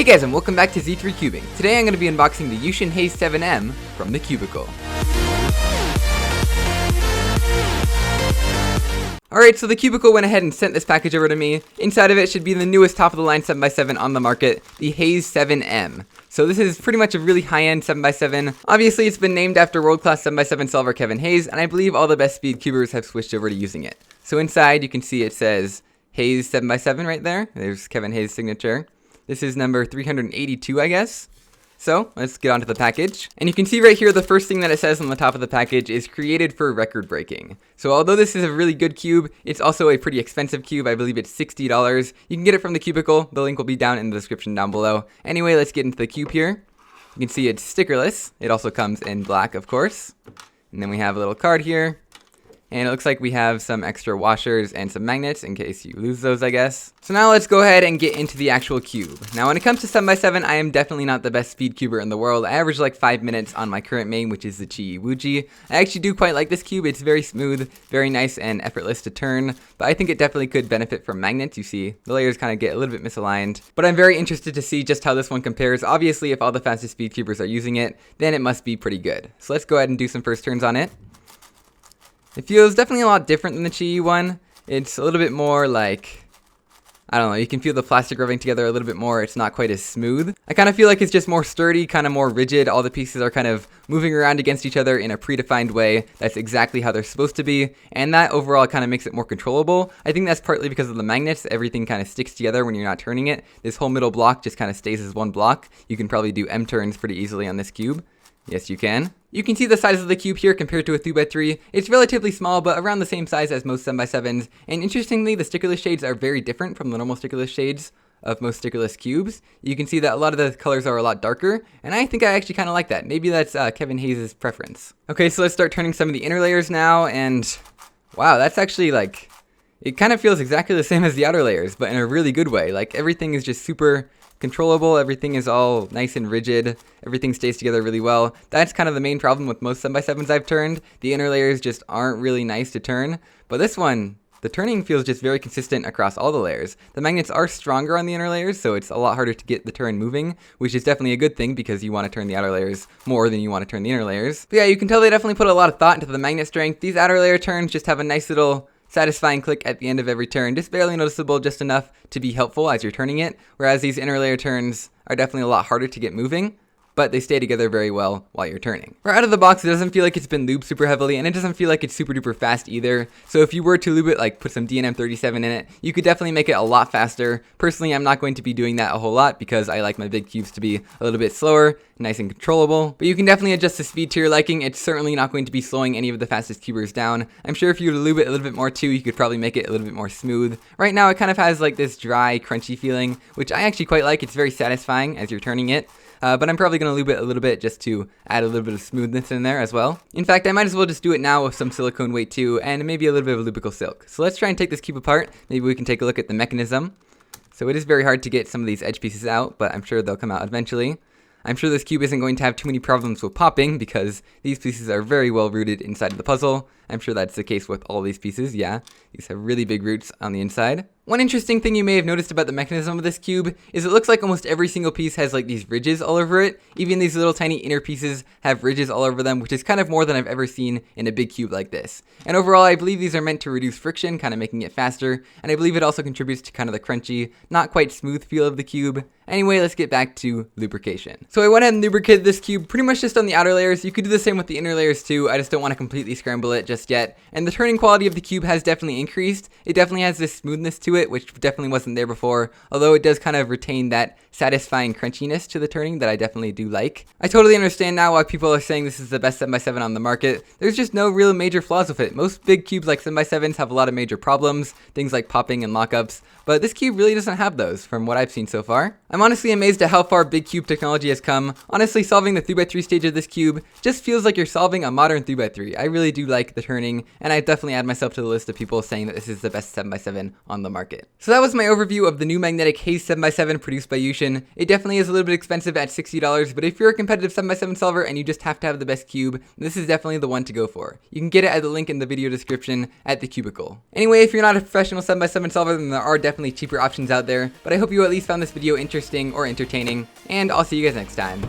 Hey guys, and welcome back to Z3 Cubing. Today I'm going to be unboxing the YuXin Haze 7M from TheCubicle. Alright, so TheCubicle went ahead and sent this package over to me. Inside of it should be the newest top-of-the-line 7x7 on the market, the Haze 7M. So this is pretty much a really high-end 7x7. Obviously, it's been named after world-class 7x7 solver Kevin Haze, and I believe all the best speed cubers have switched over to using it. So inside, you can see it says Haze 7x7 right there. There's Kevin Haze's signature. This is number 382, I guess. So, let's get onto the package. And you can see right here, the first thing that it says on the top of the package is created for record breaking. So although this is a really good cube, it's also a pretty expensive cube. I believe it's $60. You can get it from TheCubicle. The link will be down in the description down below. Anyway, let's get into the cube here. You can see it's stickerless. It also comes in black, of course. And then we have a little card here. And it looks like we have some extra washers and some magnets in case you lose those, I guess. So now let's go ahead and get into the actual cube. Now when it comes to 7x7, I am definitely not the best speed cuber in the world. I average like 5 minutes on my current main, which is the Chi-Wuji. I actually do quite like this cube. It's very smooth, very nice and effortless to turn. But I think it definitely could benefit from magnets. You see, the layers kind of get a little bit misaligned. But I'm very interested to see just how this one compares. Obviously, if all the fastest speed cubers are using it, then it must be pretty good. So let's go ahead and do some first turns on it. It feels definitely a lot different than the Chi one. It's a little bit more like, I don't know, you can feel the plastic rubbing together a little bit more. It's not quite as smooth. I kind of feel like it's just more sturdy, kind of more rigid. All the pieces are kind of moving around against each other in a predefined way. That's exactly how they're supposed to be. And that overall kind of makes it more controllable. I think that's partly because of the magnets. Everything kind of sticks together when you're not turning it. This whole middle block just kind of stays as one block. You can probably do M turns pretty easily on this cube. Yes, you can. You can see the size of the cube here compared to a 3x3. It's relatively small, but around the same size as most 7x7s. And interestingly, the stickerless shades are very different from the normal stickerless shades of most stickerless cubes. You can see that a lot of the colors are a lot darker, and I think I actually kind of like that. Maybe that's Kevin Haze's preference. Okay, so let's start turning some of the inner layers now, and wow, that's actually like, it kind of feels exactly the same as the outer layers, but in a really good way. Like everything is just super controllable, everything is all nice and rigid, everything stays together really well. That's kind of the main problem with most 7x7s I've turned. The inner layers just aren't really nice to turn, but this one, the turning feels just very consistent across all the layers. The magnets are stronger on the inner layers, so it's a lot harder to get the turn moving, which is definitely a good thing because you want to turn the outer layers more than you want to turn the inner layers. But yeah, you can tell they definitely put a lot of thought into the magnet strength. These outer layer turns just have a nice little satisfying click at the end of every turn, just barely noticeable, just enough to be helpful as you're turning it, whereas these inner layer turns are definitely a lot harder to get moving, but they stay together very well while you're turning. Right out of the box, it doesn't feel like it's been lubed super heavily, and it doesn't feel like it's super duper fast either. So if you were to lube it, like put some DNM 37 in it, you could definitely make it a lot faster. Personally, I'm not going to be doing that a whole lot because I like my big cubes to be a little bit slower, nice and controllable. But you can definitely adjust the speed to your liking. It's certainly not going to be slowing any of the fastest cubers down. I'm sure if you were to lube it a little bit more too, you could probably make it a little bit more smooth. Right now, it kind of has like this dry, crunchy feeling, which I actually quite like. It's very satisfying as you're turning it. But I'm probably going to lube it a little bit just to add a little bit of smoothness in there as well. In fact, I might as well just do it now with some silicone weight too, and maybe a little bit of Rubiks silk. So let's try and take this cube apart. Maybe we can take a look at the mechanism. So it is very hard to get some of these edge pieces out, but I'm sure they'll come out eventually. I'm sure this cube isn't going to have too many problems with popping because these pieces are very well rooted inside of the puzzle. I'm sure that's the case with all these pieces, yeah. These have really big roots on the inside. One interesting thing you may have noticed about the mechanism of this cube is it looks like almost every single piece has like these ridges all over it. Even these little tiny inner pieces have ridges all over them, which is kind of more than I've ever seen in a big cube like this. And overall, I believe these are meant to reduce friction, kind of making it faster, and I believe it also contributes to kind of the crunchy, not quite smooth feel of the cube. Anyway, let's get back to lubrication. So I went ahead and lubricated this cube pretty much just on the outer layers. You could do the same with the inner layers too. I just don't want to completely scramble it just yet. And the turning quality of the cube has definitely increased. It definitely has this smoothness to it, which definitely wasn't there before, although it does kind of retain that satisfying crunchiness to the turning that I definitely do like. I totally understand now why people are saying this is the best 7x7 on the market. There's just no real major flaws with it. Most big cubes like 7x7s have a lot of major problems, things like popping and lockups, but this cube really doesn't have those from what I've seen so far. I'm honestly amazed at how far big cube technology has come. Honestly, solving the 3x3 stage of this cube just feels like you're solving a modern 3x3. I really do like the turning, and I definitely add myself to the list of people saying that this is the best 7x7 on the market. market. So that was my overview of the new magnetic Haze 7x7 produced by YuXin. It definitely is a little bit expensive at $60, but if you're a competitive 7x7 solver and you just have to have the best cube, this is definitely the one to go for. You can get it at the link in the video description at TheCubicle. Anyway, if you're not a professional 7x7 solver, then there are definitely cheaper options out there, but I hope you at least found this video interesting or entertaining, and I'll see you guys next time.